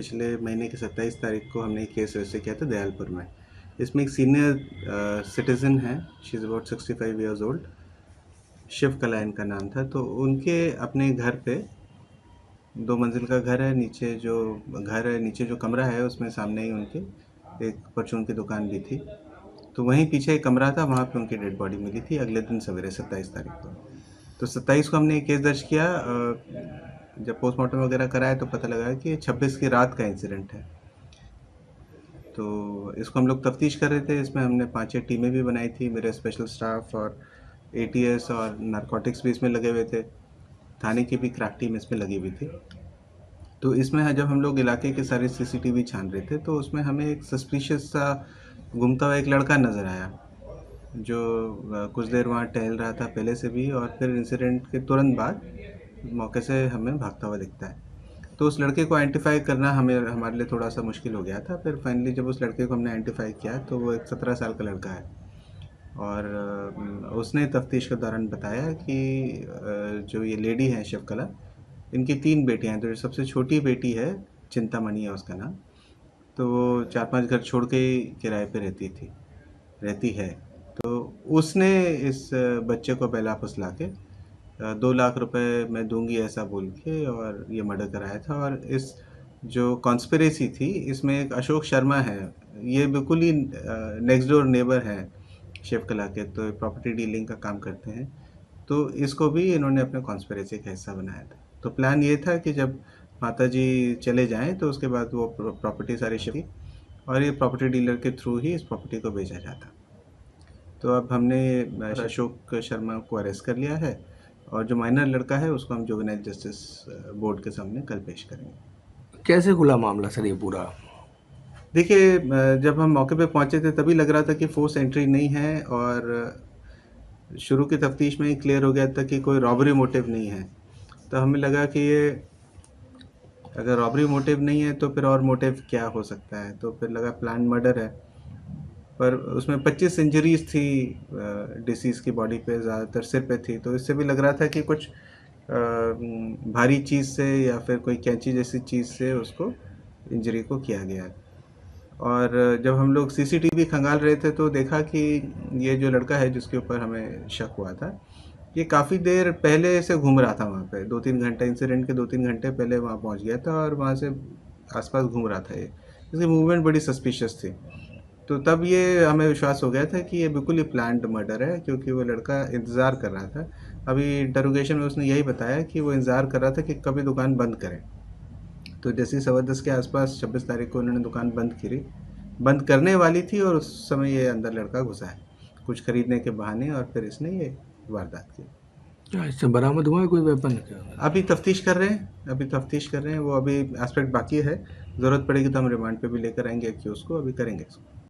पिछले महीने की 27 तारीख को हमने एक केस रजिस्टर किया था दयालपुर में। इसमें एक सीनियर सिटीज़न है, she is about 65 years old, Shiv Kala इनका नाम था। तो उनके अपने घर पे 2 मंजिल का घर है, नीचे जो कमरा है उसमें सामने ही उनके एक परचून की दुकान भी थी। तो वहीं पीछे एक कमरा था, वहाँ पे उनकी डेड बॉडी मिली थी अगले दिन सवेरे 27 तारीख को। तो 27 को हमने केस दर्ज किया। जब पोस्टमार्टम वगैरह कराया तो पता लगा कि 26 की रात का इंसिडेंट है। तो इसको हम लोग तफ्तीश कर रहे थे। इसमें हमने 5-6 टीमें भी बनाई थी, मेरे स्पेशल स्टाफ और एटीएस और नारकोटिक्स भी इसमें लगे हुए थे, थाने की भी क्रैक टीम इसमें लगी हुई थी। तो इसमें जब हम लोग इलाके के सारे सीसीटीवी छान रहे थे तो उसमें हमें एक सस्पिशियस सा घूमता हुआ एक लड़का नज़र आया, जो कुछ देर वहाँ टहल रहा था पहले से भी, और फिर इंसिडेंट के तुरंत बाद मौके से हमें भागता हुआ दिखता है। तो उस लड़के को आइडेंटिफाई करना हमारे लिए थोड़ा सा मुश्किल हो गया था। फिर फाइनली जब उस लड़के को हमने आइडेंटिफाई किया तो वो एक 17 साल का लड़का है, और उसने तफ्तीश के दौरान बताया कि जो ये लेडी है शिवकला, इनकी 3 बेटियां हैं। तो जो सबसे छोटी बेटी है, चिंतामणि है उसका नाम, तो वो 4-5 घर छोड़ के ही किराए पे रहती है। तो उसने इस बच्चे को बेला फुसला के 2 लाख रुपए मैं दूंगी ऐसा बोल के और ये मर्डर कराया था। और इस जो कॉन्स्पिरेसी थी इसमें एक अशोक शर्मा है, ये बिल्कुल ही नेक्स्ट डोर नेबर हैं शिवकला के, तो प्रॉपर्टी डीलिंग का काम करते हैं। तो इसको भी इन्होंने अपने कॉन्स्पिरेसी का हिस्सा बनाया था। तो प्लान ये था कि जब माता जी चले जाएं तो उसके बाद वो प्रॉपर्टी सारी शिफ्ट, और ये प्रॉपर्टी डीलर के थ्रू ही इस प्रॉपर्टी को बेचा जाता। तो अब हमने अशोक शर्मा को अरेस्ट कर लिया है, और जो माइनर लड़का है उसको हम जुवेनाइल जस्टिस बोर्ड के सामने कल पेश करेंगे। कैसे खुला मामला सर ये पूरा? देखिए, जब हम मौके पे पहुंचे थे तभी लग रहा था कि फोर्स एंट्री नहीं है, और शुरू की तफ्तीश में ही क्लियर हो गया था कि कोई रॉबरी मोटिव नहीं है। तो हमें लगा कि ये अगर रॉबरी मोटिव नहीं है तो फिर और मोटिव क्या हो सकता है, तो फिर लगा प्लान मर्डर है। पर उसमें 25 इंजरीज थी डिसीज़ की बॉडी पे, ज़्यादातर सिर पे थी। तो इससे भी लग रहा था कि कुछ भारी चीज़ से या फिर कोई कैंची जैसी चीज़ से उसको इंजरी को किया गया है। और जब हम लोग सीसीटीवी खंगाल रहे थे तो देखा कि ये जो लड़का है जिसके ऊपर हमें शक हुआ था, ये काफ़ी देर पहले से घूम रहा था वहाँ पे, 2-3 घंटे, इंसिडेंट के 2-3 घंटे पहले वहाँ पहुँच गया था और वहाँ से आसपास घूम रहा था ये। इसकी मूवमेंट बड़ी सस्पिशियस थी। तो तब ये हमें विश्वास हो गया था कि ये बिल्कुल ही प्लान्ड मर्डर है, क्योंकि वो लड़का इंतज़ार कर रहा था। अभी इंटरोगेशन में उसने यही बताया कि वो इंतज़ार कर रहा था कि कभी दुकान बंद करें। तो जैसे 10:15 के आसपास 26 तारीख को उन्होंने दुकान बंद करने वाली थी, और उस समय ये अंदर लड़का घुसा है कुछ खरीदने के बहाने, और फिर इसने ये वारदात की। क्या इससे बरामद हुआ है कोई वेपन? अभी तफ्तीश कर रहे हैं, वो अभी एस्पेक्ट बाकी है। ज़रूरत पड़ेगी तो हम रिमांड पे भी लेकर आएंगे एक्यूज़ को, अभी करेंगे इसको।